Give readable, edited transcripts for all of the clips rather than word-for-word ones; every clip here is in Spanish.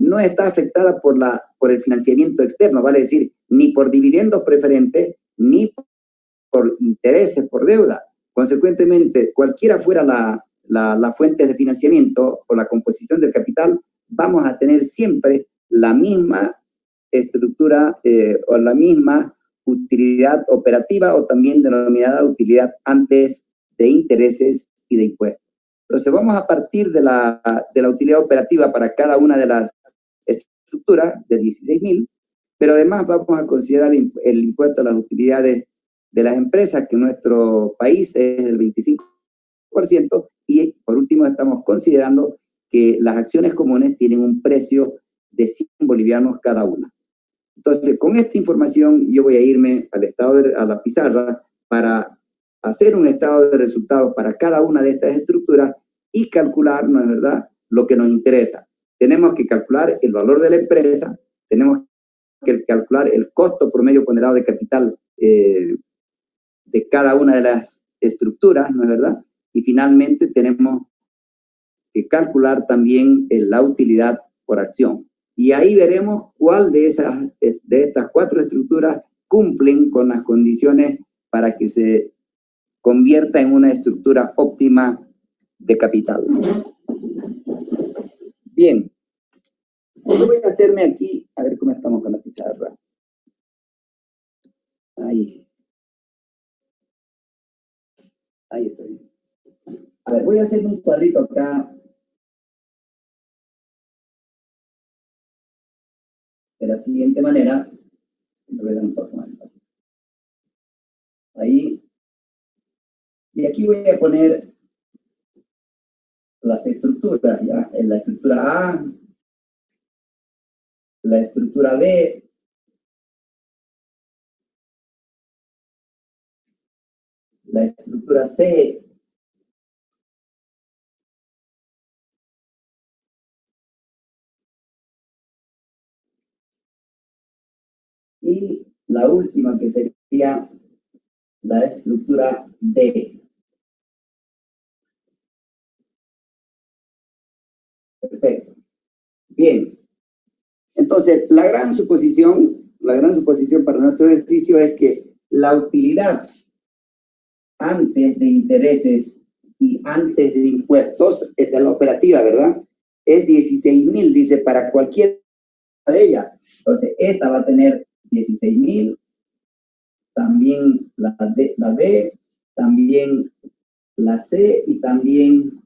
no está afectada por el financiamiento externo, vale decir, ni por dividendos preferentes, ni por intereses, por deuda. Consecuentemente, cualquiera fuera la fuente de financiamiento o la composición del capital, vamos a tener siempre la misma estructura o la misma utilidad operativa o también denominada utilidad antes de intereses y de impuestos. Entonces, vamos a partir de la utilidad operativa para cada una de las estructuras de 16.000, pero además vamos a considerar el impuesto a las utilidades de las empresas, que en nuestro país es del 25%, y por último estamos considerando que las acciones comunes tienen un precio de 100 bolivianos cada una. Entonces, con esta información yo voy a irme a la pizarra para hacer un estado de resultados para cada una de estas estructuras y calcular, ¿no es verdad?, lo que nos interesa. Tenemos que calcular el valor de la empresa, tenemos que calcular el costo promedio ponderado de capital de cada una de las estructuras, ¿no es verdad? Y finalmente tenemos que calcular también la utilidad por acción. Y ahí veremos cuál de estas 4 estructuras cumplen con las condiciones para que se convierta en una estructura óptima de capital. Bien. Yo voy a hacerme aquí, a ver cómo estamos con la pizarra. Ahí. Ahí estoy. A ver, voy a hacerme un cuadrito acá. De la siguiente manera. Le voy a dar un poco más fácil. Ahí. Y aquí voy a poner las estructuras, ¿ya? En la estructura A, la estructura B, la estructura C, y la última que sería la estructura D. Perfecto. Bien. Entonces, la gran suposición para nuestro ejercicio es que la utilidad antes de intereses y antes de impuestos, esta es la operativa, ¿verdad? Es 16.000, dice, para cualquiera de ellas. Entonces, esta va a tener 16.000, también la B, también la C y también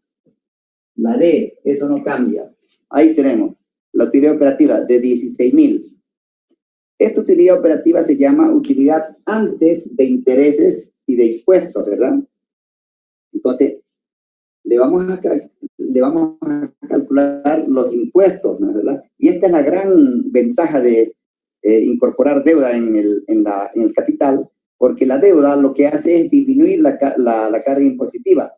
la D. Eso no cambia. Ahí tenemos la utilidad operativa de 16.000. Esta utilidad operativa se llama utilidad antes de intereses y de impuestos, ¿verdad? Entonces, le vamos a calcular los impuestos, ¿no? ¿Verdad? Y esta es la gran ventaja de incorporar deuda en el capital, porque la deuda lo que hace es disminuir la carga impositiva.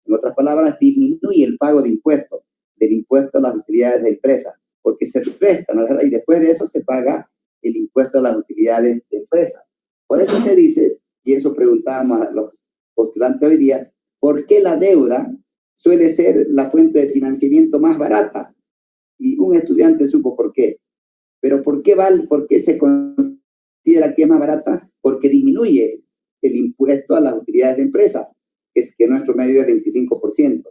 En otras palabras, disminuye el pago de impuestos, del impuesto a las utilidades de empresa, porque se presta, ¿no? ¿Verdad? Y después de eso se paga el impuesto a las utilidades de empresa. Por eso se dice, y eso preguntábamos a los postulantes hoy día, ¿por qué la deuda suele ser la fuente de financiamiento más barata? Y un estudiante supo por qué. Pero ¿por qué se considera que es más barata? Porque disminuye el impuesto a las utilidades de empresa, que nuestro medio es 25%.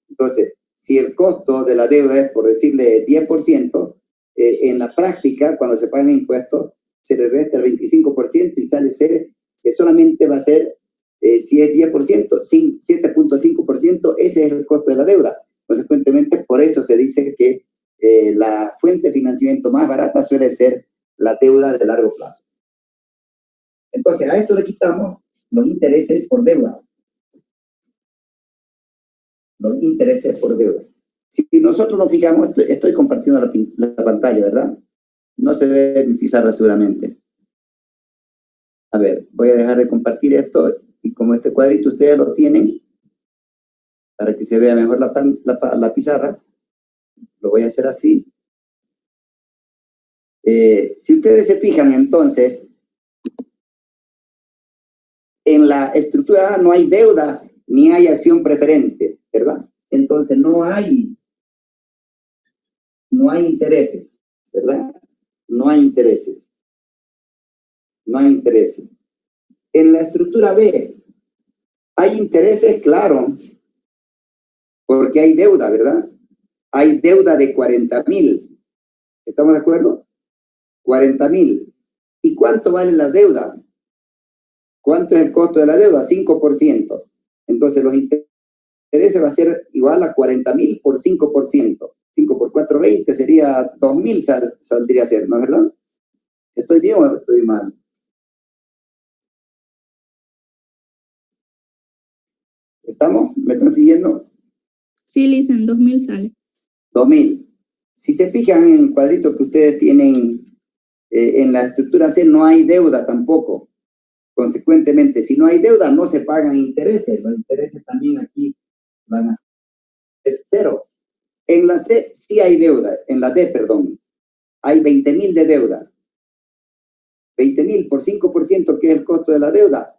Entonces, si el costo de la deuda es, por decirle, 10%, en la práctica, cuando se pagan impuestos, se le resta el 25% y sale ser que solamente va a ser, si es 10%, 7.5%, ese es el costo de la deuda. Consecuentemente, por eso se dice que la fuente de financiamiento más barata suele ser la deuda de largo plazo. Entonces, a esto le quitamos los intereses por deuda. Los intereses por deuda. Si nosotros nos fijamos, estoy compartiendo la pantalla, ¿verdad? No se ve mi pizarra seguramente. A ver, voy a dejar de compartir esto y como este cuadrito ustedes lo tienen, para que se vea mejor la pizarra, lo voy a hacer así. Si ustedes se fijan, entonces, en la estructura A no hay deuda ni hay acción preferente, ¿verdad? Entonces no hay no hay intereses, ¿verdad? No hay intereses. No hay intereses. En la estructura B, hay intereses, claro, porque hay deuda, ¿verdad? Hay deuda de 40.000. ¿Estamos de acuerdo? 40.000. ¿Y cuánto vale la deuda? ¿Cuánto es el costo de la deuda? 5%. Entonces los intereses va a ser igual a 40.000 por 5%. 5 por 4, 20, sería 2.000 saldría a ser, ¿no es verdad? ¿Estoy bien o estoy mal? ¿Estamos? ¿Me están siguiendo? Sí, Lisen, 2.000 sale. 2.000. Si se fijan en el cuadrito que ustedes tienen en la estructura C, no hay deuda tampoco. Consecuentemente, si no hay deuda, no se pagan intereses. Los intereses también aquí van a ser 0. En la C sí hay deuda, en la D, perdón. Hay 20.000 de deuda. 20.000 por 5%, que es el costo de la deuda,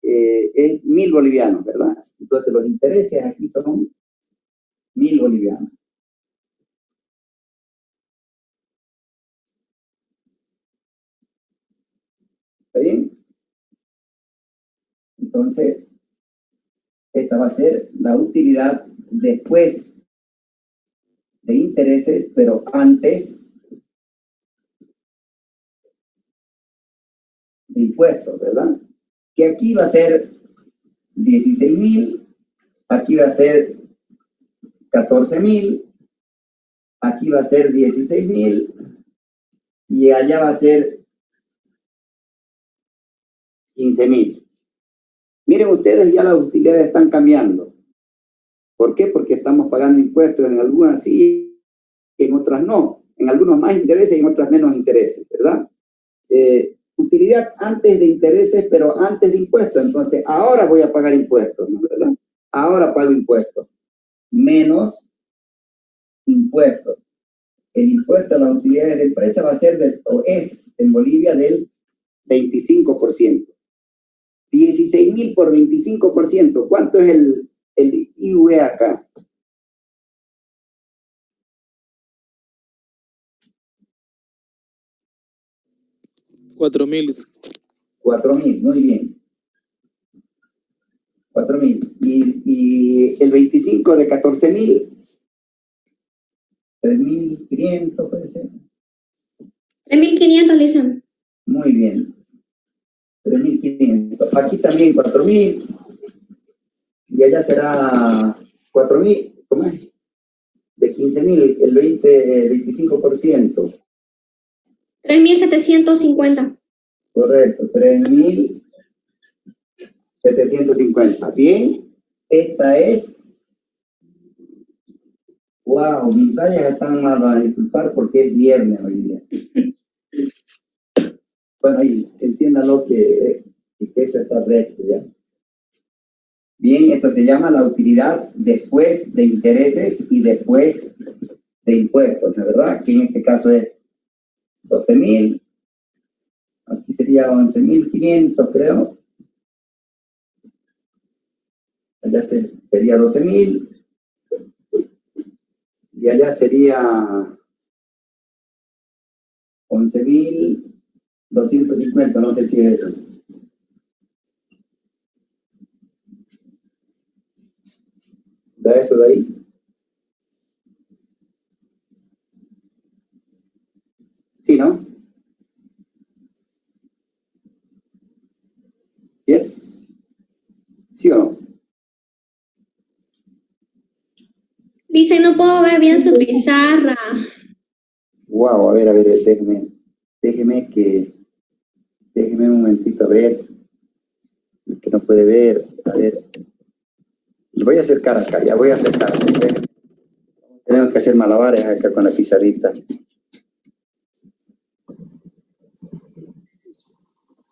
es 1.000 bolivianos, ¿verdad? Entonces los intereses aquí son 1.000 bolivianos. ¿Está bien? Entonces, esta va a ser la utilidad después de intereses, pero antes de impuestos, ¿verdad? Que aquí va a ser 16.000, aquí va a ser 14.000, aquí va a ser 16.000 y allá va a ser 15.000. Miren ustedes, ya las utilidades están cambiando. ¿Por qué? Porque estamos pagando impuestos, en algunas sí, en otras no. En algunos más intereses y en otras menos intereses, ¿verdad? Utilidad antes de intereses, pero antes de impuestos. Entonces, ahora voy a pagar impuestos, ¿no? ¿Verdad? Ahora pago impuestos. Menos impuestos. El impuesto a las utilidades de empresa va a ser, o es en Bolivia, del 25%. 16.000 por 25%. ¿Cuánto es el IVA acá? 4.000. 4.000, muy bien. 4.000. Y el 25 de 14.000, 3.500, puede ser. 3.500, Lisen. Muy bien. 3.500. Aquí también 4.000. Y allá será 4.000. ¿Cómo es? De 15.000, el 25%. 3.750. Correcto, 3.750. Bien, esta es. Wow, mis rayas están mal, a disculpar porque es viernes hoy día. Bueno, ahí, entiéndalo que eso está recto ya. Bien, esto se llama la utilidad después de intereses y después de impuestos, ¿no es verdad? Que en este caso es 12.000. Aquí sería 11.500, creo. Allá sería 12.000. Y allá sería 11.250, no sé si es eso. ¿Da eso de ahí? Sí, ¿no? ¿Yes? ¿Sí o no? Lisen, no puedo ver bien su pizarra. Wow, a ver, déjeme un momentito, a ver, que no puede ver, a ver. Le voy a acercar acá, ya voy a acercar. Tenemos que hacer malabares acá con la pizarrita.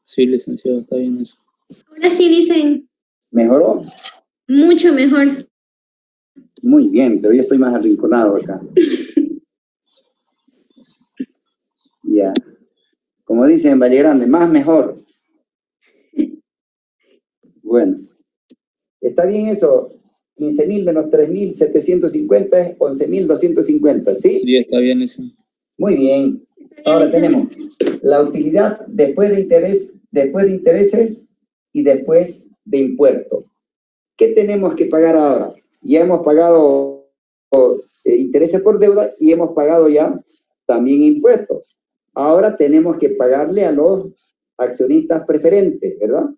Sí, licenciado, está bien eso. Ahora sí, Lisen. ¿Mejoró? Mucho mejor. Muy bien, pero yo estoy más arrinconado acá. Ya. Como dicen en Valle Grande, más mejor. Bueno. ¿Está bien eso, 15.000 menos 3.750 es 11.250, ¿sí? Sí, está bien eso. Muy bien. Ahora tenemos la utilidad después de intereses y después de impuestos. ¿Qué tenemos que pagar ahora? Ya hemos pagado intereses por deuda y hemos pagado ya también impuestos. Ahora tenemos que pagarle a los accionistas preferentes, ¿verdad?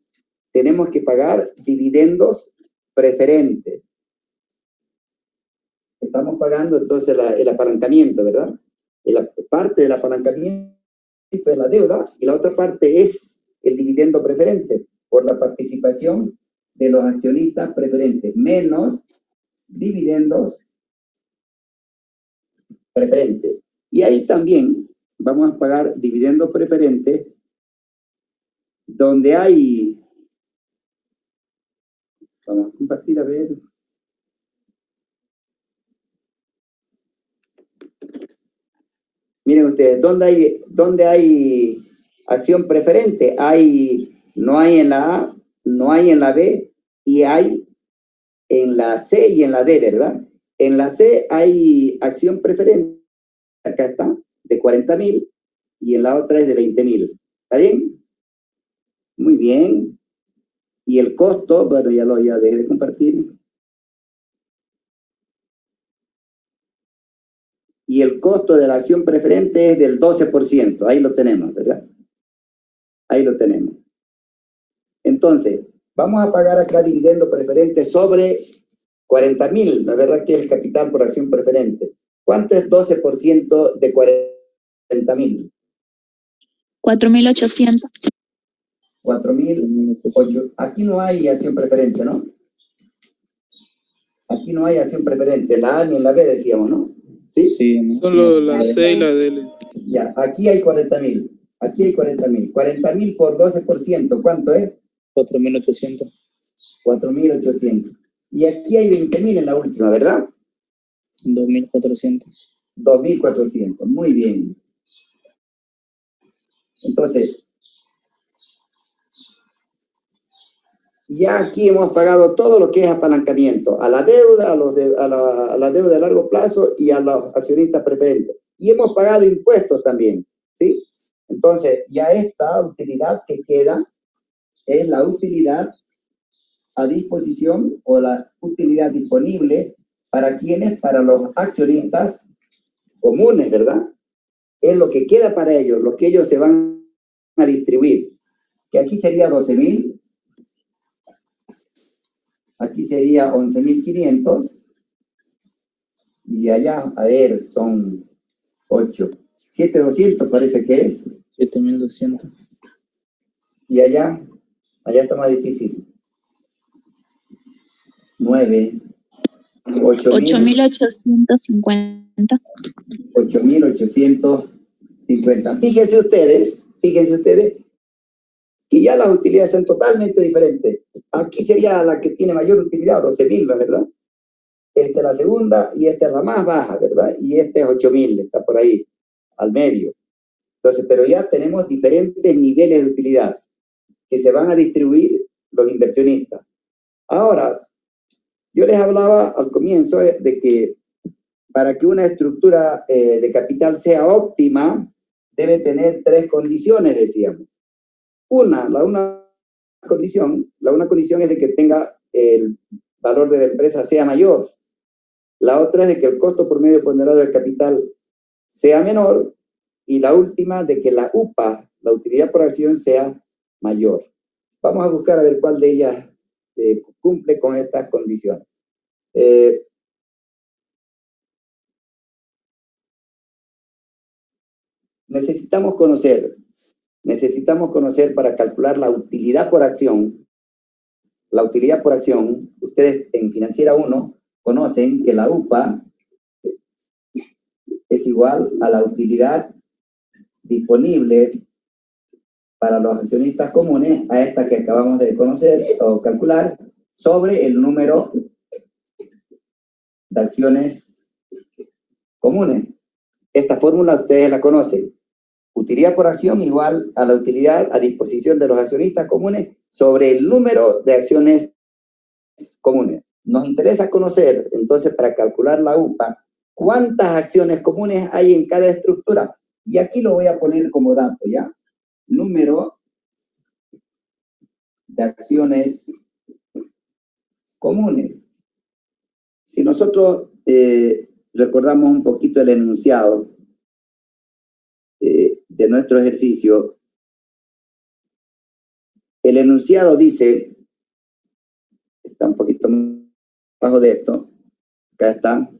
Tenemos que pagar dividendos preferentes. Estamos pagando entonces el apalancamiento, ¿verdad? La parte del apalancamiento es la deuda y la otra parte es el dividendo preferente por la participación de los accionistas preferentes, menos dividendos preferentes. Y ahí también vamos a pagar dividendos preferentes donde hay, vamos a compartir a ver. Miren ustedes, ¿dónde hay acción preferente? No hay en la A, no hay en la B y hay en la C y en la D, ¿verdad? En la C hay acción preferente, acá está, de 40.000 y en la otra es de 20.000. ¿Está bien? Muy bien. Y el costo, bueno, ya dejé de compartir. Y el costo de la acción preferente es del 12%. Ahí lo tenemos, ¿verdad? Ahí lo tenemos. Entonces, vamos a pagar acá dividendo preferente sobre 40.000, la verdad que es el capital por acción preferente. ¿Cuánto es 12% de 40.000? 4.800. 4.008. Aquí no hay acción preferente, ¿no? Aquí no hay acción preferente, la A ni en la B decíamos, ¿no? ¿Sí? Sí, ¿no? Solo la C y la D. Ya, aquí hay 40.000. Aquí hay 40.000. 40.000 por 12%, ¿cuánto es? 4.800. 4.800. Y aquí hay 20.000 en la última, ¿verdad? 2.400. 2.400, muy bien. Entonces, ya aquí hemos pagado todo lo que es apalancamiento, a la deuda, a la deuda de largo plazo y a los accionistas preferentes. Y hemos pagado impuestos también, ¿sí? Entonces, ya esta utilidad que queda es la utilidad a disposición o la utilidad disponible para quienes, para los accionistas comunes, ¿verdad? Es lo que queda para ellos, lo que ellos se van a distribuir. Que aquí sería 12.000, aquí sería 11.500, y allá, a ver, son 8, 7.200 parece que es. 7.200. Y allá está más difícil. 9, 8.850. 8.850. Fíjense ustedes, que ya las utilidades son totalmente diferentes. Aquí sería la que tiene mayor utilidad, 12.000, ¿verdad? Esta es la segunda y esta es la más baja, ¿verdad? Y esta es 8.000, está por ahí, al medio. Entonces, pero ya tenemos diferentes niveles de utilidad que se van a distribuir los inversionistas. Ahora, yo les hablaba al comienzo de que para que una estructura de capital sea óptima, debe tener 3 condiciones, decíamos. Una condición es de que tenga el valor de la empresa sea mayor. La otra es de que el costo promedio ponderado del capital sea menor. Y la última, de que la UPA, la utilidad por acción, sea mayor. Vamos a buscar a ver cuál de ellas cumple con estas condiciones. Necesitamos conocer para calcular la utilidad por acción. La utilidad por acción, ustedes en Financiera 1 conocen que la UPA es igual a la utilidad disponible para los accionistas comunes, a esta que acabamos de conocer o calcular, sobre el número de acciones comunes. Esta fórmula ustedes la conocen. Utilidad por acción igual a la utilidad a disposición de los accionistas comunes sobre el número de acciones comunes. nos interesa conocer, entonces, para calcular la UPA, cuántas acciones comunes hay en cada estructura. Y aquí lo voy a poner como dato, ¿ya? Número de acciones comunes. Si nosotros recordamos un poquito el enunciado de nuestro ejercicio, el enunciado dice, está un poquito abajo de esto, acá está,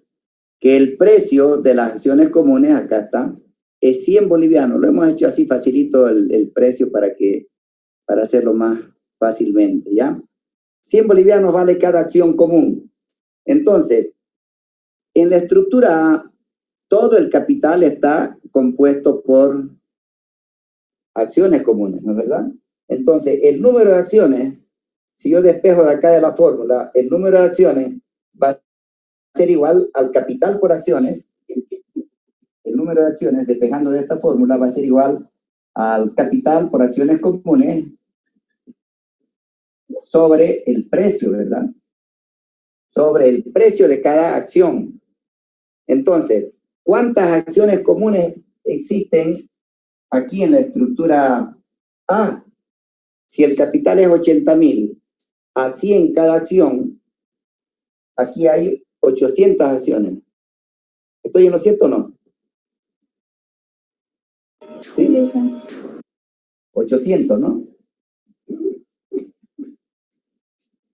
que el precio de las acciones comunes, acá está, es 100 bolivianos. Lo hemos hecho así facilito el precio para hacerlo más fácilmente, ¿ya? 100 bolivianos vale cada acción común. Entonces, en la estructura A, todo el capital está compuesto por acciones comunes, ¿no es verdad? Entonces, el número de acciones, si yo despejo de acá de la fórmula, el número de acciones va a ser igual al capital por acciones. El número de acciones, despejando de esta fórmula, va a ser igual al capital por acciones comunes sobre el precio, ¿verdad? Sobre el precio de cada acción. Entonces, ¿cuántas acciones comunes existen aquí en la estructura A? Si el capital es 80.000, a 100 cada acción, aquí hay 800 acciones. ¿Estoy en lo cierto o no? ¿Sí? 800, ¿no?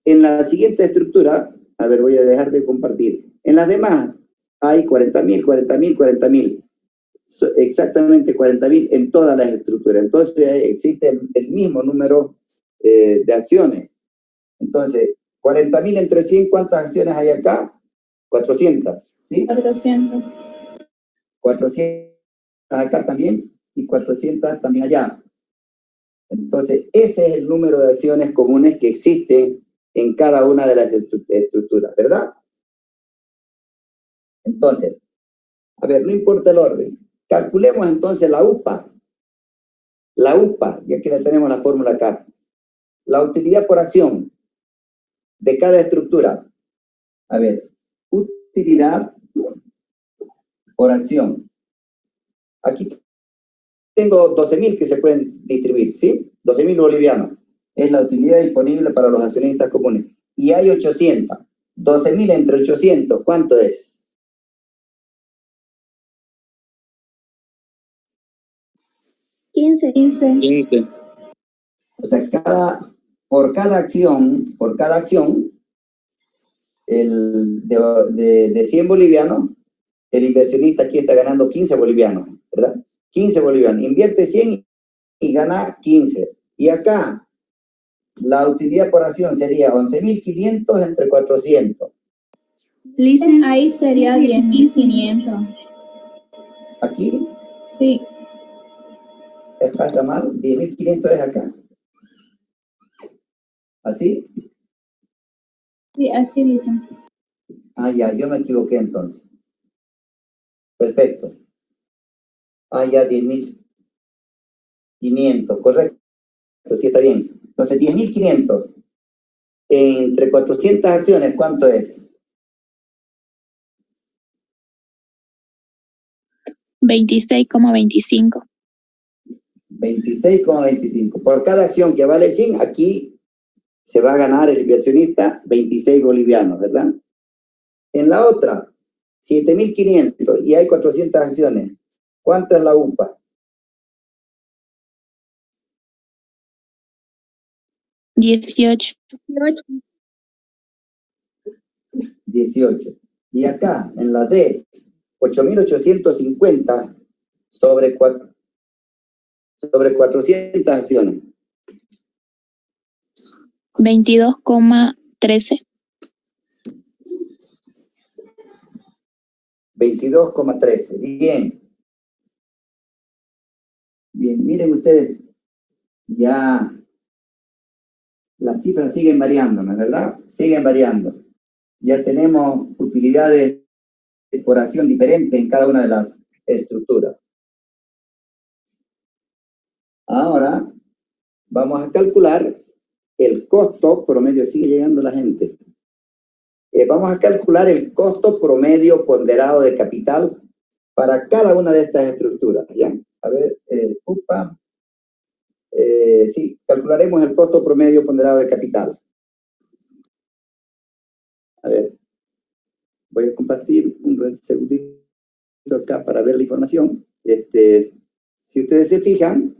En la siguiente estructura, a ver, voy a dejar de compartir. En las demás hay 40.000, 40.000, 40.000. Exactamente 40.000 en todas las estructuras. Entonces existe el mismo número de acciones. Entonces, 40.000 entre 100, ¿cuántas acciones hay acá? 400, ¿sí? 400. 400 acá también y 400 también allá. Entonces, ese es el número de acciones comunes que existe en cada una de las estructuras, ¿verdad? Entonces, a ver, no importa el orden. Calculemos entonces la UPA. La UPA, ya que la tenemos la fórmula acá. La utilidad por acción de cada estructura. A ver, utilidad por acción. Aquí tengo 12.000 que se pueden distribuir, ¿sí? 12.000 bolivianos. Es la utilidad disponible para los accionistas comunes. Y hay 800. 12.000 entre 800, ¿cuánto es? 15. 15. O sea, por cada acción, de 100 bolivianos, el inversionista aquí está ganando 15 bolivianos, ¿verdad? 15 bolivianos. Invierte 100 y gana 15. Y acá, la utilidad por acción sería 11.500 entre 400. Listen, ahí sería 10.500. Aquí, Sí. está mal, 10.500 es acá. ¿Así? Sí, así dicen. Ah, ya, yo me equivoqué entonces. Perfecto. Ah, ya, 10.500, correcto. Sí, está bien. Entonces, 10.500 entre 400 acciones, ¿cuánto es? 26,25. 26,25. Por cada acción que vale 100, aquí se va a ganar el inversionista 26 bolivianos, ¿verdad? En la otra, 7.500 y hay 400 acciones. ¿Cuánto es la UPA? 18. 18. Y acá, en la D, 8.850 sobre 400 acciones. 22,13. 22,13. Bien. Bien, miren ustedes, ya las cifras siguen variando, ¿no es verdad? Siguen variando. Ya tenemos utilidades por acción diferentes en cada una de las estructuras. Ahora vamos a calcular el costo promedio. Sigue llegando la gente. vamos a calcular el costo promedio ponderado de capital para cada una de estas estructuras, ¿ya? A ver, sí, calcularemos el costo promedio ponderado de capital. A ver, voy a compartir un segundito acá para ver la información. Si ustedes se fijan,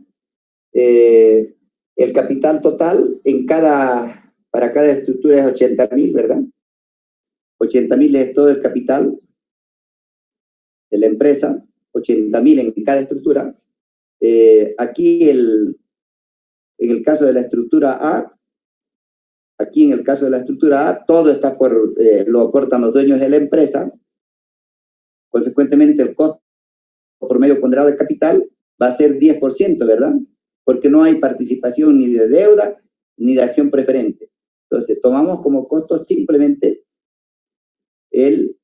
el capital total para cada estructura es 80.000, ¿verdad? 80.000 es todo el capital de la empresa, 80.000 en cada estructura. Aquí en el caso de la estructura A, todo está lo aportan los dueños de la empresa. Consecuentemente, el costo promedio ponderado de capital va a ser 10%, ¿verdad? Porque no hay participación ni de deuda ni de acción preferente. Entonces, tomamos como costo simplemente el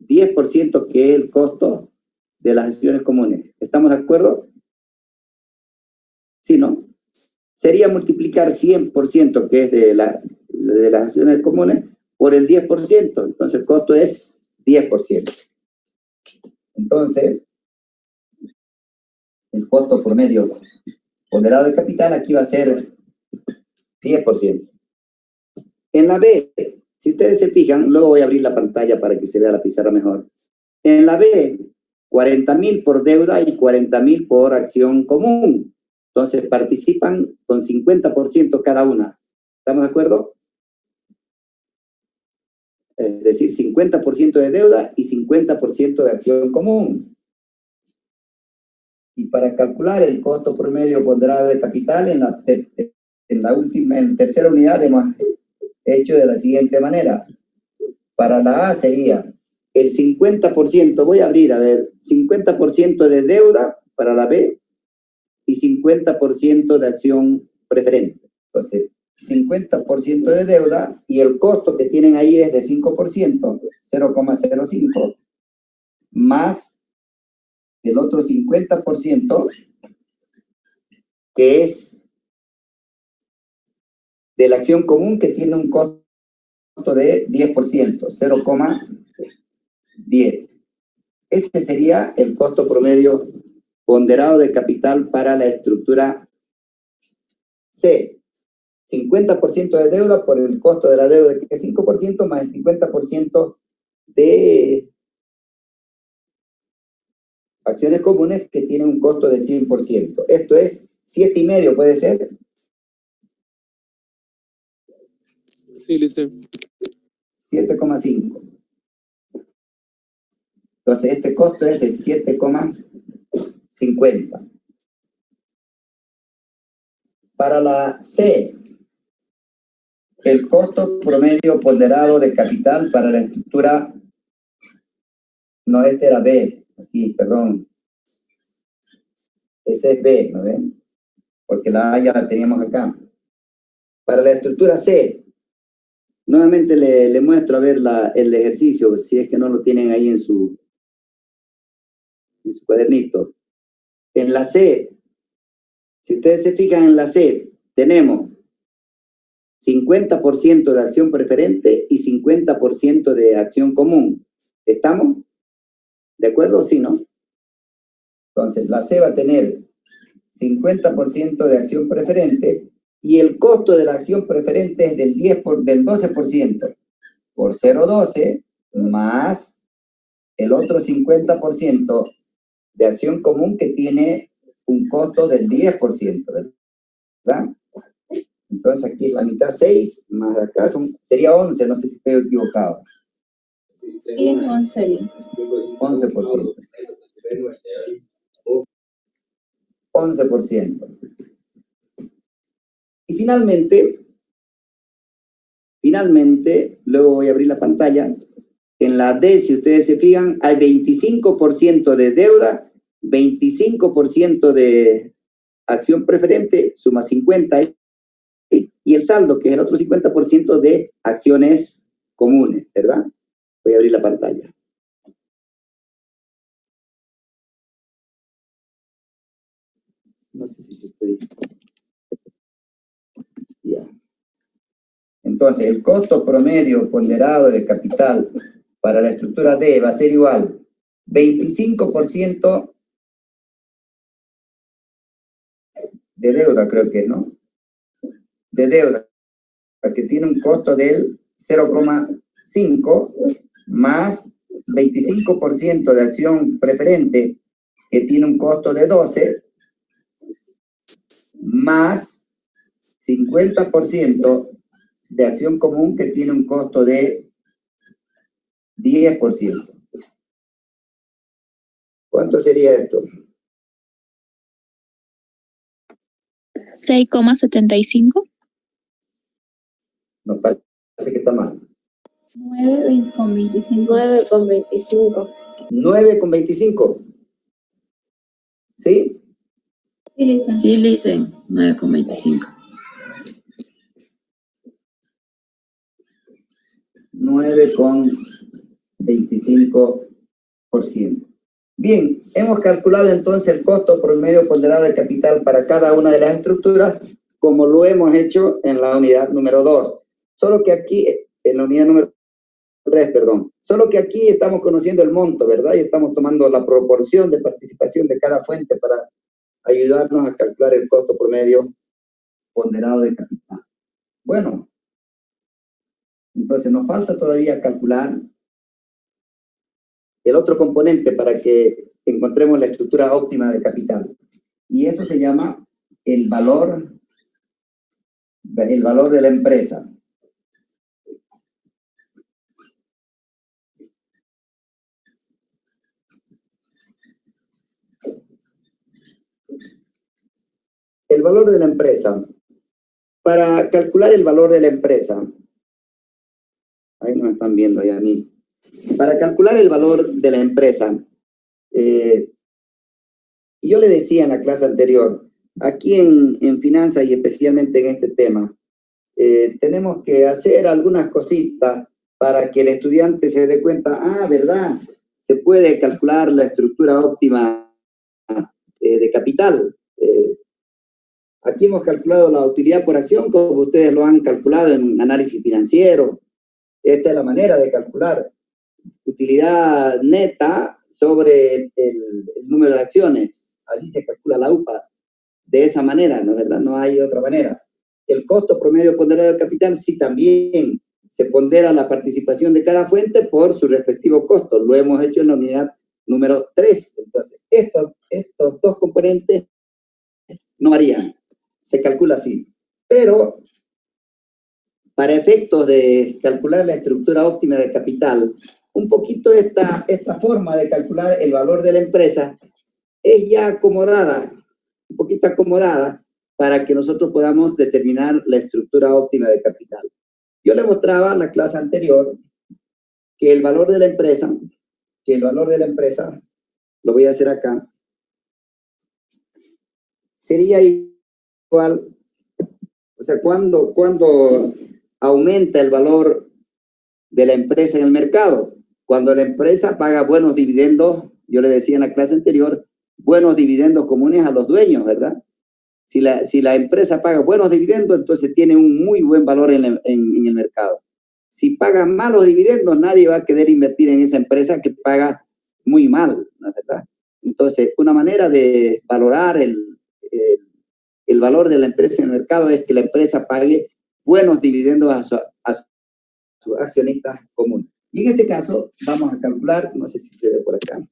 10% que es el costo de las acciones comunes. ¿Estamos de acuerdo? Sí, ¿no? Sería multiplicar 100%, que es de las acciones comunes, por el 10%. Entonces, el costo es 10%. Entonces, el costo promedio ponderado de capital aquí va a ser 10%. En la B, si ustedes se fijan, luego voy a abrir la pantalla para que se vea la pizarra mejor. En la B, 40.000 por deuda y 40.000 por acción común. Entonces participan con 50% cada una. ¿Estamos de acuerdo? Es decir, 50% de deuda y 50% de acción común. Y para calcular el costo promedio ponderado de capital, en la tercera unidad hemos hecho de la siguiente manera. Para la A sería el 50%, voy a abrir, a ver, 50% de deuda para la B y 50% de acción preferente. Entonces, 50% de deuda y el costo que tienen ahí es de 5%, 0,05, más el otro 50% que es de la acción común que tiene un costo de 10%, 0,10. Ese sería el costo promedio ponderado de capital para la estructura C. 50% de deuda por el costo de la deuda, que es 5%, más el 50% de acciones comunes que tienen un costo de 100%. Esto es 7,5, ¿puede ser? Sí, listo. 7,5. Entonces, este costo es de 7,50. Para la C, el costo promedio ponderado de capital para la estructura, no, este era B, aquí, perdón. Este es B, ¿no ven? Porque la A ya la teníamos acá. Para la estructura C, nuevamente le muestro a ver el ejercicio, si es que no lo tienen ahí en su cuadernito. En la C, si ustedes se fijan en la C, tenemos 50% de acción preferente y 50% de acción común. ¿Estamos? ¿De acuerdo? ¿Sí, no? Entonces, la C va a tener 50% de acción preferente y el costo de la acción preferente es del 12% por 0,12 más el otro 50% de acción común que tiene un costo del 10%, ¿verdad? Entonces aquí es la mitad 6, más acá sería 11, no sé si estoy equivocado. Sí, 11. 11%. 11%. Y finalmente, luego voy a abrir la pantalla, en la D, si ustedes se fijan, hay 25% de deuda, 25% de acción preferente, suma 50, y el saldo, que es el otro 50% de acciones comunes, ¿verdad? Voy a abrir la pantalla. No sé si estoy... Ya. Entonces, el costo promedio ponderado de capital para la estructura D va a ser igual 25% de deuda, creo que, ¿no? De deuda, que tiene un costo del 0,5 más 25% de acción preferente, que tiene un costo de 12, más 50% de acción común, que tiene un costo de 10%. ¿Cuánto sería esto? 6,75. Nos parece que está mal. 9,25. 9,25. 9,25. ¿Sí? Sí, Lisa. Sí, Lice, 9,25. 9,25%. Bien, hemos calculado entonces el costo promedio ponderado de capital para cada una de las estructuras, como lo hemos hecho en la unidad número 2. Solo que aquí, en la unidad número 3, perdón. Solo que aquí estamos conociendo el monto, ¿verdad? Y estamos tomando la proporción de participación de cada fuente para ayudarnos a calcular el costo promedio ponderado de capital. Bueno, entonces nos falta todavía calcular el otro componente para que encontremos la estructura óptima de capital. Y eso se llama el valor de la empresa. El valor de la empresa. Para calcular el valor de la empresa, ahí nos están viendo ya a mí. Para calcular el valor de la empresa, yo le decía en la clase anterior, aquí en finanzas y especialmente en este tema, tenemos que hacer algunas cositas para que el estudiante se dé cuenta, ¿verdad? Se puede calcular la estructura óptima de capital. Aquí hemos calculado la utilidad por acción, como ustedes lo han calculado en análisis financiero. Esta es la manera de calcular utilidad neta sobre el número de acciones. Así se calcula la UPA. De esa manera, ¿no es verdad? No hay otra manera. El costo promedio ponderado de capital sí también se pondera la participación de cada fuente por su respectivo costo. Lo hemos hecho en la unidad número 3. Entonces, estos dos componentes no varían. Se calcula así. Pero, para efectos de calcular la estructura óptima de capital, un poquito esta forma de calcular el valor de la empresa es ya acomodada, un poquito acomodada, para que nosotros podamos determinar la estructura óptima de capital. Yo le mostraba en la clase anterior que el valor de la empresa, lo voy a hacer acá, sería igual, o sea, cuando aumenta el valor de la empresa en el mercado, cuando la empresa paga buenos dividendos, yo le decía en la clase anterior, buenos dividendos comunes a los dueños, ¿verdad? Si la empresa paga buenos dividendos, entonces tiene un muy buen valor en el mercado. Si paga malos dividendos, nadie va a querer invertir en esa empresa que paga muy mal, ¿no es verdad? Entonces, una manera de valorar el valor de la empresa en el mercado es que la empresa pague buenos dividendos a sus accionistas comunes. Y en este caso, vamos a calcular, no sé si se ve por acá,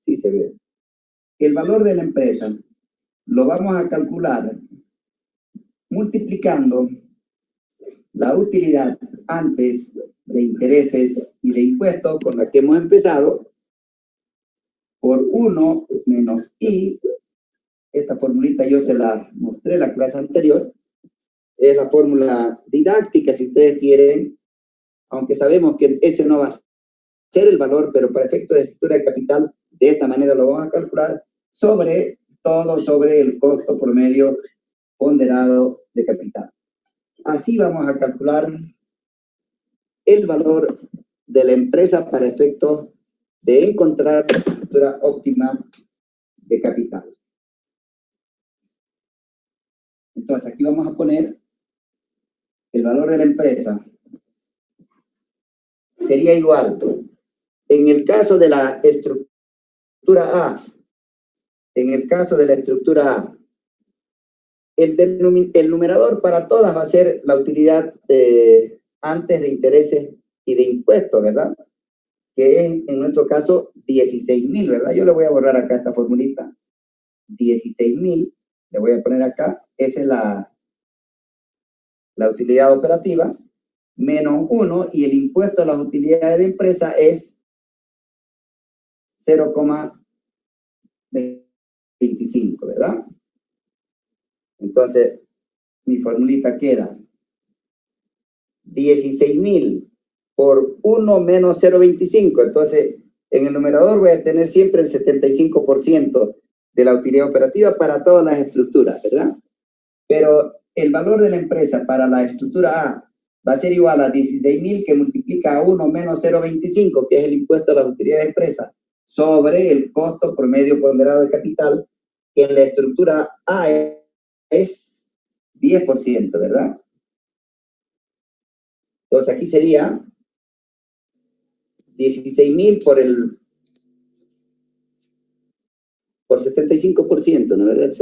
sí se ve, el valor de la empresa lo vamos a calcular multiplicando la utilidad antes de intereses y de impuestos con la que hemos empezado por 1 menos I. Esta formulita yo se la mostré en la clase anterior. Es la fórmula didáctica, si ustedes quieren, aunque sabemos que ese no va a ser el valor, pero para efectos de estructura de capital, de esta manera lo vamos a calcular sobre el costo promedio ponderado de capital. Así vamos a calcular el valor de la empresa para efectos de encontrar la estructura óptima de capital. Entonces aquí vamos a poner el valor de la empresa sería igual. En el caso de la estructura A, el numerador para todas va a ser la utilidad antes de intereses y de impuestos, ¿verdad? Que es, en nuestro caso, 16.000, ¿verdad? Yo le voy a borrar acá esta formulita. 16.000, le voy a poner acá, esa es la utilidad operativa, menos 1, y el impuesto a las utilidades de empresa es 0,25, ¿verdad? Entonces, mi formulita queda 16.000 por 1 menos 0,25. Entonces, en el numerador voy a tener siempre el 75% de la utilidad operativa para todas las estructuras, ¿verdad? Pero el valor de la empresa para la estructura A va a ser igual a 16.000 que multiplica a 1 menos 0,25, que es el impuesto a las utilidades de empresa, sobre el costo promedio ponderado de capital, que en la estructura A es 10%, ¿verdad? Entonces aquí sería 16.000 por 75%, ¿no es verdad? El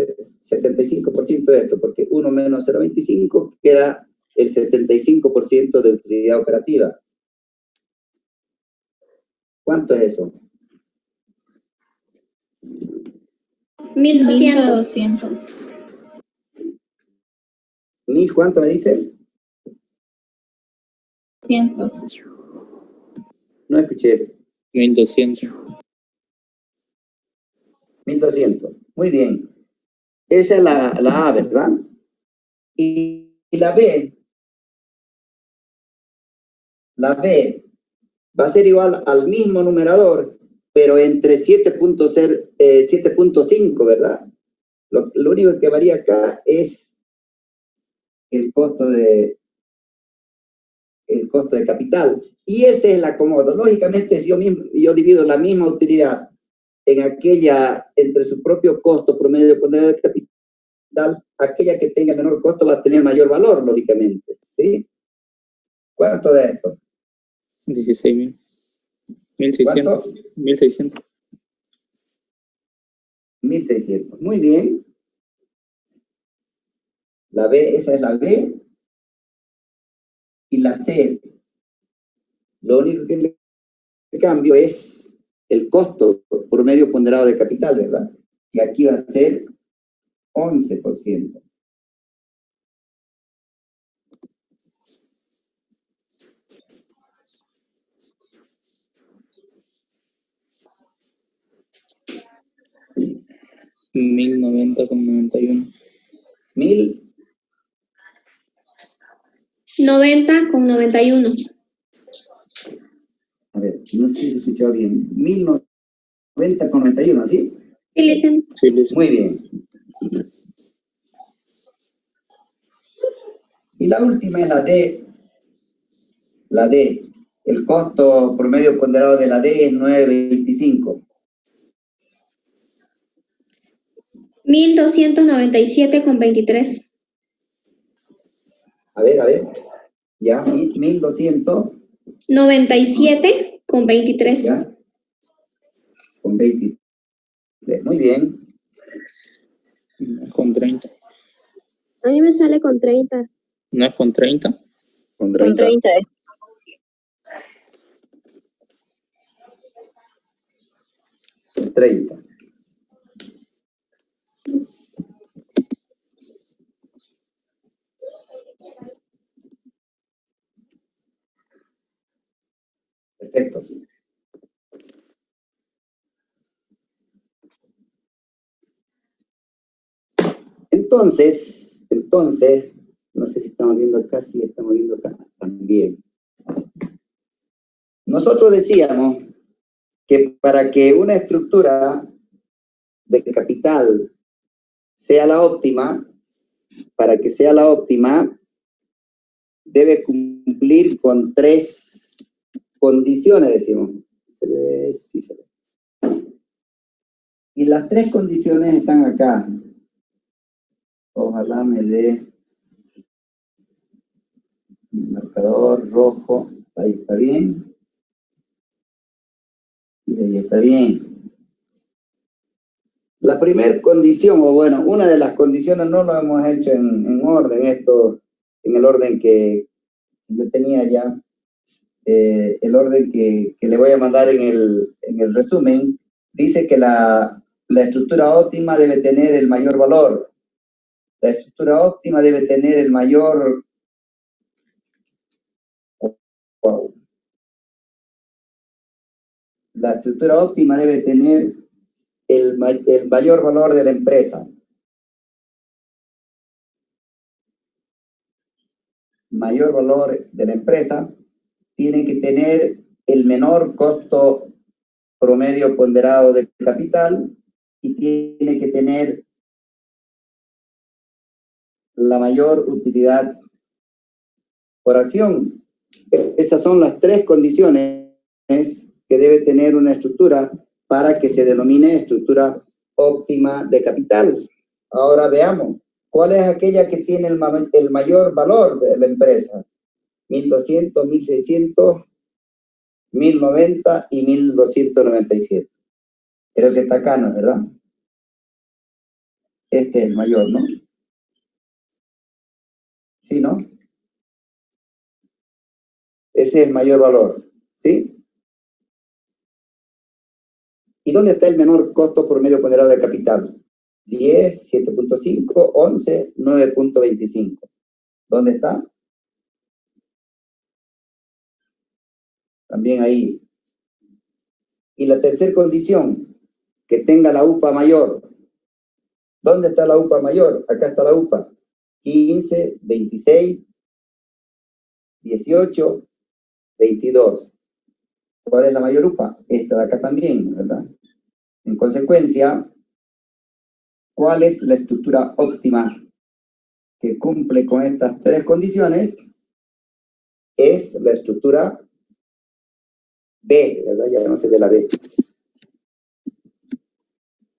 75% de esto, porque 1 menos 0,25 queda el 75% de utilidad operativa. ¿Cuánto es eso? 1.200. ¿Mil cuánto me dice? 100. No escuché. 1.200. 1.200. Muy bien. Esa es la A, ¿verdad? Y la B va a ser igual al mismo numerador, pero entre 7.5, ¿verdad? Lo único que varía acá es el costo de capital. Y ese es el acomodo. Lógicamente, si yo divido la misma utilidad en aquella, entre su propio costo promedio de ponderado de capital, aquella que tenga menor costo va a tener mayor valor, lógicamente. ¿Sí? ¿Cuánto de esto? 16.000. 1.600. ¿Cuánto? 1.600. 1.600. Muy bien. La B, esa es la B. Y la C, lo único que le cambio es el costo promedio ponderado de capital, ¿verdad? Que aquí va a ser 11%. $1.090,91. 90,91. A ver, no sé si he escuchado bien. 1.090,91, ¿sí? Sí, listen. Sí, listo. Muy bien. Y la última es la D. La D. El costo promedio ponderado de la D es 9.25. 1.297,23. A ver. Ya, 1.200. 97,23. Ya. Con 23. Muy bien. No es con 30. A mí me sale con 30. ¿No es con 30? Con Con 30. 30. Perfecto. Entonces, no sé si estamos viendo acá, sí estamos viendo acá también. Nosotros decíamos que para que una estructura de capital sea la óptima, para que sea la óptima, debe cumplir con 3 condiciones, decimos. ¿Se ve? Sí se ve. Y las 3 condiciones están acá. Ojalá me dé. indicador rojo, ahí está bien. Y ahí está bien. La primera condición, o bueno, una de las condiciones no lo hemos hecho en orden, esto, en el orden que yo tenía ya, el orden que le voy a mandar en el resumen, dice que la estructura óptima debe tener el mayor valor. La estructura óptima debe tener el mayor... Wow. La estructura óptima debe tener el mayor valor de la empresa. Mayor valor de la empresa tiene que tener el menor costo promedio ponderado de capital y tiene que tener la mayor utilidad por acción. Esas son las tres condiciones que debe tener una estructura para que se denomine estructura óptima de capital. Ahora veamos, ¿cuál es aquella que tiene el mayor valor de la empresa? 1200, 1600, 1090 y 1297. Creo que está acá, ¿no es verdad? Este es el mayor, ¿no? ¿Sí, no? Ese es el mayor valor, ¿sí? ¿Y dónde está el menor costo promedio ponderado de capital? 10, 7.5, 11, 9.25. ¿Dónde está? También ahí. Y la tercera condición, que tenga la UPA mayor. ¿Dónde está la UPA mayor? Acá está la UPA. 15, 26, 18, 22. ¿Cuál es la mayor UPA? Esta de acá también, ¿verdad? En consecuencia, ¿cuál es la estructura óptima que cumple con estas tres condiciones? Es la estructura B, ¿verdad? Ya no se ve la B.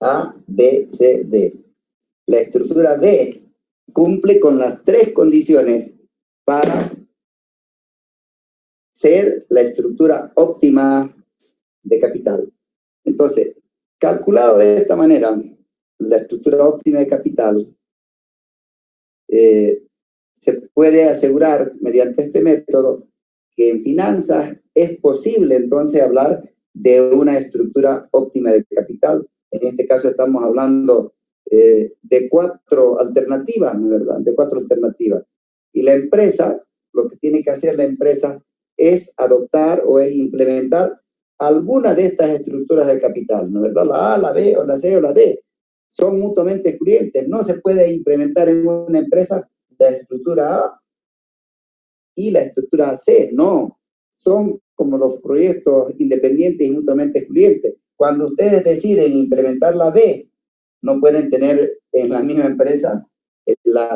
A, B, C, D. La estructura B cumple con las tres condiciones para ser la estructura óptima de capital. Entonces, calculado de esta manera, la estructura óptima de capital, se puede asegurar mediante este método que en finanzas es posible entonces hablar de una estructura óptima de capital. En este caso estamos hablando de 4 alternativas, ¿no es verdad? De 4 alternativas. Y la empresa, lo que tiene que hacer la empresa es adoptar o es implementar alguna de estas estructuras de capital, ¿no es verdad? La A, la B, o la C, o la D. Son mutuamente excluyentes. No se puede implementar en una empresa la estructura A y la estructura C. No. Son como los proyectos independientes y mutuamente excluyentes. Cuando ustedes deciden implementar la B, no pueden tener en la misma empresa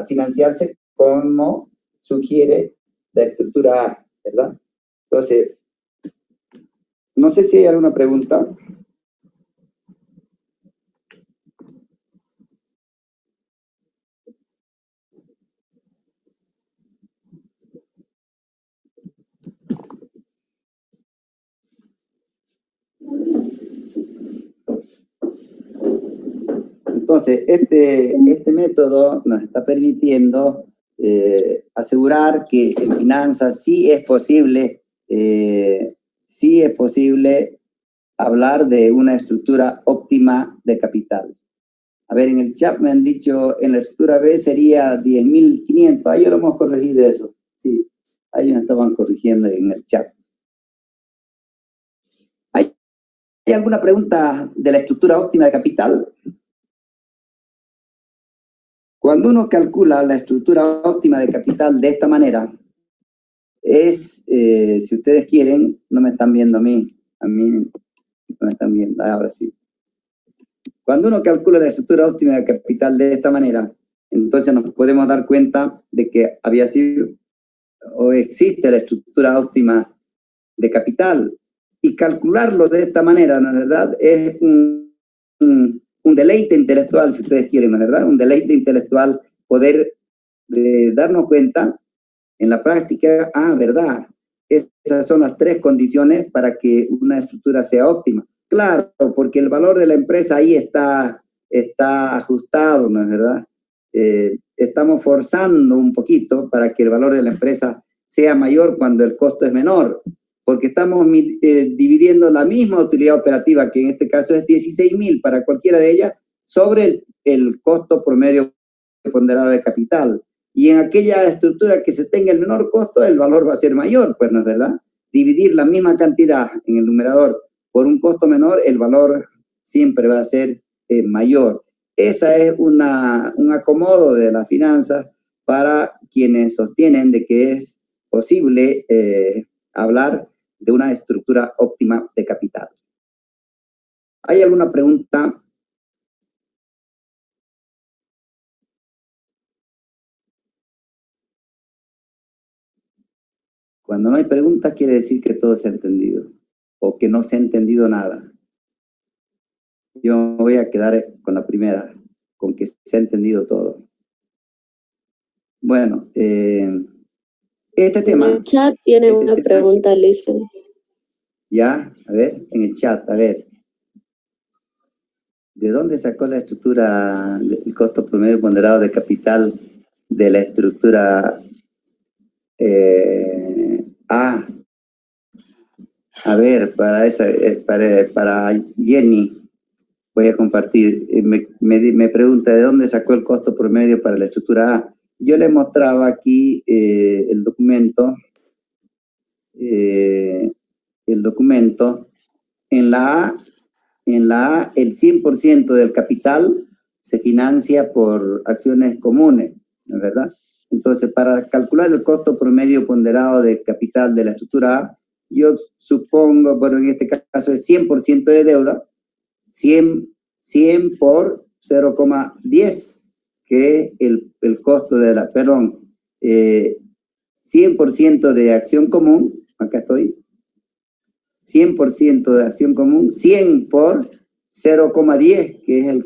financiarse como sugiere la estructura A, ¿verdad? Entonces, no sé si hay alguna pregunta. Entonces, este método nos está permitiendo asegurar que en finanzas sí es posible hablar de una estructura óptima de capital. A ver, en el chat me han dicho, en la estructura B sería 10.500. Ahí lo hemos corregido eso. Sí, ahí me estaban corrigiendo en el chat. ¿Hay alguna pregunta de la estructura óptima de capital? Cuando uno calcula la estructura óptima de capital de esta manera, si ustedes quieren, no me están viendo a mí no me están viendo, ahora sí. Cuando uno calcula la estructura óptima de capital de esta manera, entonces nos podemos dar cuenta de que había sido o existe la estructura óptima de capital. Y calcularlo de esta manera, ¿no es verdad? Es un deleite intelectual, si ustedes quieren, ¿no es verdad? Un deleite intelectual poder darnos cuenta En la práctica, verdad, esas son las 3 condiciones para que una estructura sea óptima. Claro, porque el valor de la empresa ahí está ajustado, ¿no es verdad? Estamos forzando un poquito para que el valor de la empresa sea mayor cuando el costo es menor, porque estamos dividiendo la misma utilidad operativa, que en este caso es 16.000 para cualquiera de ellas, sobre el costo promedio ponderado de capital. Y en aquella estructura que se tenga el menor costo, el valor va a ser mayor, pues, ¿no es verdad? Dividir la misma cantidad en el numerador por un costo menor, el valor siempre va a ser mayor. Esa es un acomodo de las finanzas para quienes sostienen de que es posible hablar de una estructura óptima de capital. ¿Hay alguna pregunta? Cuando no hay preguntas quiere decir que todo se ha entendido o que no se ha entendido nada. Yo me voy a quedar con la primera, con que se ha entendido todo. Bueno, este tema... En el chat tiene una pregunta, Lisa. Ya, a ver, en el chat, a ver. ¿De dónde sacó la estructura, el costo promedio ponderado de capital de la estructura A? A ver, para Jenny, voy a compartir. Me pregunta, ¿de dónde sacó el costo promedio para la estructura A? Yo le mostraba aquí el documento. En la A, el 100% del capital se financia por acciones comunes, ¿no es verdad? Entonces, para calcular el costo promedio ponderado de capital de la estructura A, yo supongo, bueno, en este caso es 100% de deuda, 100 por 0,10, que es el costo de la, 100% de acción común, acá estoy, 100% de acción común, 100 por 0,10, que es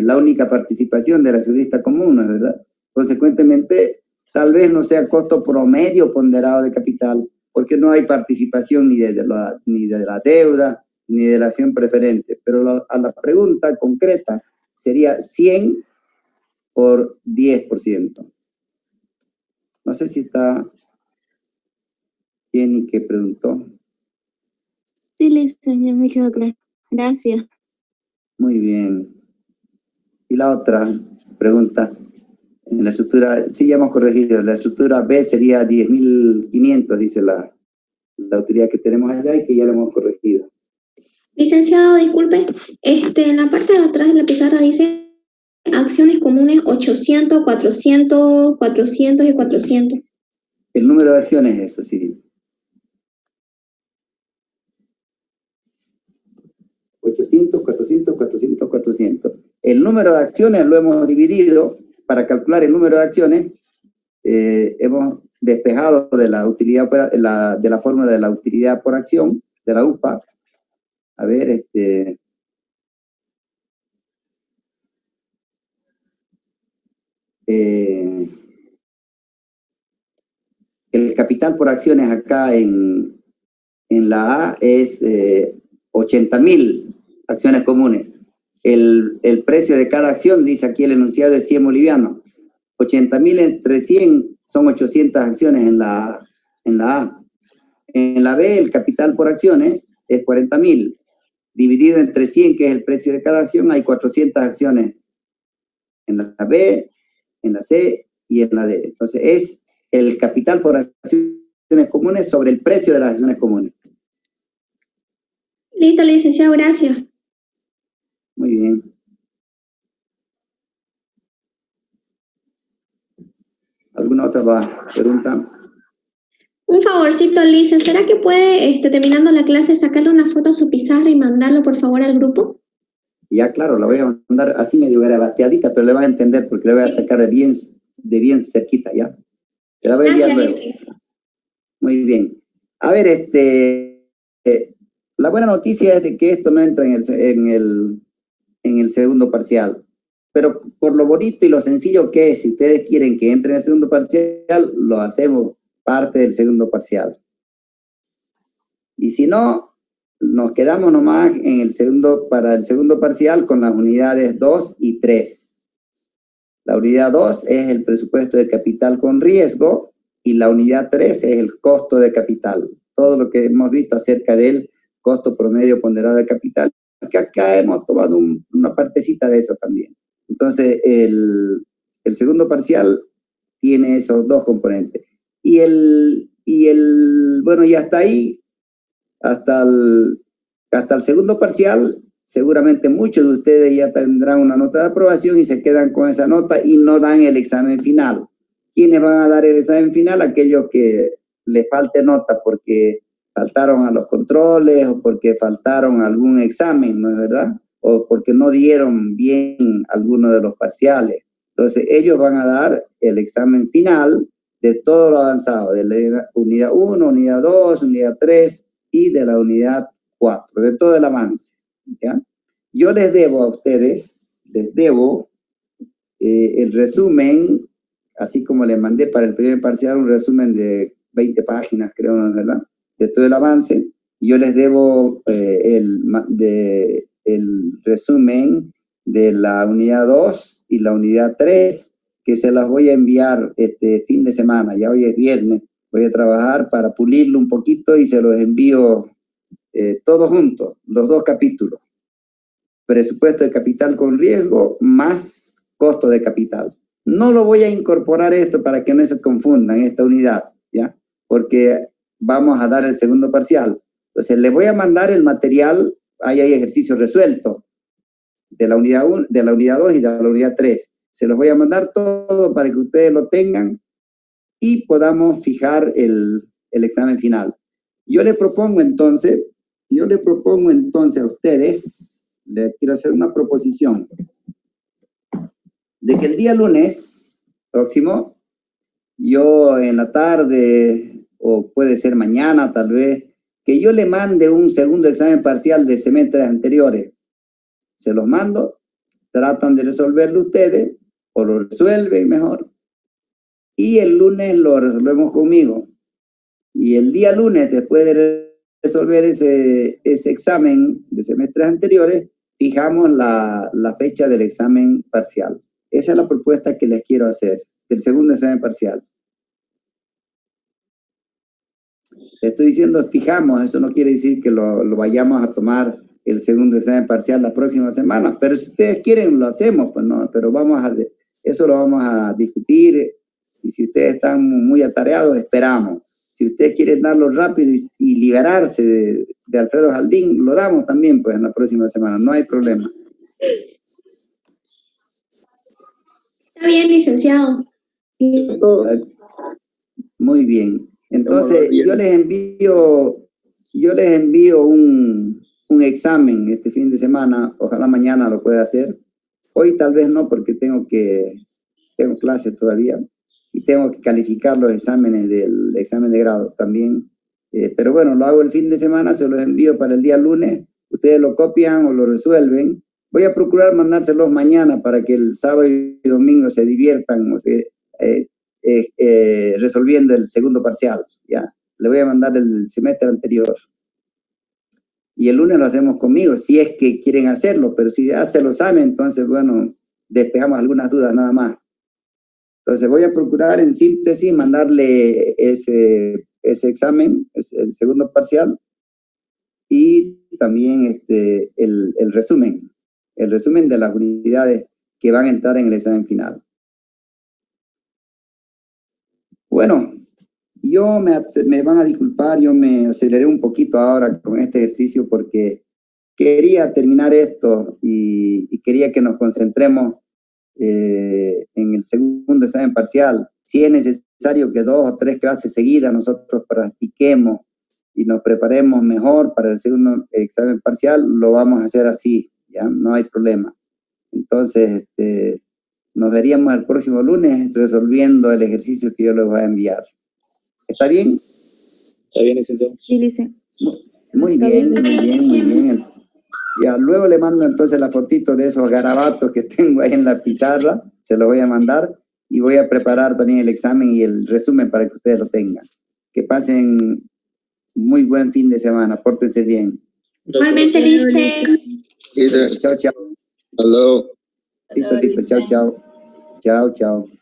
la única participación del accionista común, ¿no es verdad? Consecuentemente, tal vez no sea costo promedio ponderado de capital, porque no hay participación ni de la deuda, ni de la acción preferente. Pero a la pregunta concreta sería 100 por 10%. No sé si está bien y qué preguntó. Sí, listo, ya me quedó claro. Gracias. Muy bien. Y la otra pregunta, en la estructura, sí ya hemos corregido, la estructura B sería 10.500, dice la utilidad que tenemos allá y que ya la hemos corregido. Licenciado, disculpe, en la parte de atrás de la pizarra dice acciones comunes 800, 400, 400 y 400. El número de acciones es eso, sí. 800, 400, 400, 400. El número de acciones lo hemos dividido, para calcular el número de acciones, hemos despejado de la utilidad, de la fórmula de la utilidad por acción, de la UPA. A ver, el capital por acciones acá en la A es 80.000 acciones comunes. El precio de cada acción, dice aquí el enunciado, es 100 bolivianos. 80.000 entre 100 son 800 acciones en la A. En la B, el capital por acciones es 40.000. Dividido entre 100, que es el precio de cada acción, hay 400 acciones en la B, en la C y en la D. Entonces, es el capital por acciones comunes sobre el precio de las acciones comunes. Listo, licenciado, gracias. Muy bien. ¿Alguna otra pregunta? Un favorcito, Lice, ¿será que puede, terminando la clase, sacarle una foto a su pizarra y mandarlo, por favor, al grupo? Ya, claro, la voy a mandar así medio grabateadita, pero le vas a entender porque le voy a sacar de bien cerquita, ¿ya? Se la voy a enviar luego. Muy bien. A ver, la buena noticia es de que esto no entra en el segundo parcial. Pero por lo bonito y lo sencillo que es, si ustedes quieren que entre en el segundo parcial, lo hacemos parte del segundo parcial. Y si no, nos quedamos nomás en el para el segundo parcial con las unidades 2 y 3. La unidad 2 es el presupuesto de capital con riesgo y la unidad 3 es el costo de capital. Todo lo que hemos visto acerca del costo promedio ponderado de capital, que acá hemos tomado una partecita de eso también. Entonces, el segundo parcial tiene esos dos componentes. Bueno, y hasta ahí, hasta el segundo parcial, seguramente muchos de ustedes ya tendrán una nota de aprobación y se quedan con esa nota y no dan el examen final. ¿Quiénes van a dar el examen final? Aquellos que les falte nota porque faltaron a los controles o porque faltaron a algún examen, ¿no es verdad? O porque no dieron bien alguno de los parciales. Entonces, ellos van a dar el examen final de todo lo avanzado, de la unidad 1, unidad 2, unidad 3 y de la unidad 4, de todo el avance, ¿ya? Yo les debo a ustedes, el resumen, así como les mandé para el primer parcial un resumen de 20 páginas, creo, ¿no es verdad?, de todo el avance. Yo les debo el resumen de la unidad 2 y la unidad 3, que se las voy a enviar este fin de semana. Ya hoy es viernes, voy a trabajar para pulirlo un poquito y se los envío todos juntos, los dos capítulos. Presupuesto de capital con riesgo más costo de capital. No lo voy a incorporar esto para que no se confundan esta unidad, ¿ya? Porque vamos a dar el segundo parcial. Entonces, les voy a mandar el material, ahí hay ejercicios resueltos de la unidad 1, de la unidad 2 y de la unidad 3. Se los voy a mandar todo para que ustedes lo tengan y podamos fijar el examen final. Yo le propongo entonces a ustedes, les quiero hacer una proposición, de que el día lunes próximo, yo en la tarde, o puede ser mañana tal vez, que yo le mande un segundo examen parcial de semestres anteriores. Se los mando, tratan de resolverlo ustedes, o lo resuelven mejor, y el lunes lo resolvemos conmigo. Y el día lunes, después de resolver ese examen de semestres anteriores, fijamos la fecha del examen parcial. Esa es la propuesta que les quiero hacer, del segundo examen parcial. Estoy diciendo fijamos, eso no quiere decir que lo vayamos a tomar el segundo examen parcial la próxima semana, pero si ustedes quieren lo hacemos, pues no, pero eso lo vamos a discutir, y si ustedes están muy atareados, esperamos. Si ustedes quieren darlo rápido y liberarse de Alfredo Jaldín, lo damos también pues en la próxima semana, no hay problema. Está bien, licenciado. Muy bien. Entonces, yo les envío un examen este fin de semana, ojalá mañana lo pueda hacer. Hoy tal vez no, porque tengo clases todavía y tengo que calificar los exámenes del examen de grado también. Pero bueno, lo hago el fin de semana, se los envío para el día lunes, ustedes lo copian o lo resuelven. Voy a procurar mandárselos mañana para que el sábado y domingo se diviertan, resolviendo el segundo parcial, ¿ya? Le voy a mandar el semestre anterior. Y el lunes lo hacemos conmigo, si es que quieren hacerlo, pero si ya se lo saben, entonces, bueno, despejamos algunas dudas nada más. Entonces voy a procurar en síntesis mandarle ese examen, el segundo parcial, y también el resumen de las unidades que van a entrar en el examen final. Bueno, me van a disculpar, yo me aceleré un poquito ahora con este ejercicio porque quería terminar esto y quería que nos concentremos en el segundo examen parcial. Si es necesario que 2 o 3 clases seguidas nosotros practiquemos y nos preparemos mejor para el segundo examen parcial, lo vamos a hacer así, ¿ya? No hay problema. Entonces, nos veríamos el próximo lunes resolviendo el ejercicio que yo les voy a enviar. ¿Está bien? Está bien, licenciado. Sí, lice. Muy bien, muy bien, muy bien. Ya, luego le mando entonces la fotito de esos garabatos que tengo ahí en la pizarra, se los voy a mandar y voy a preparar también el examen y el resumen para que ustedes lo tengan. Que pasen muy buen fin de semana. Pórtense bien. Igualmente, Lice. Chao, chao. Hasta luego. Listo, listo. Chao, chao. Chao, chao.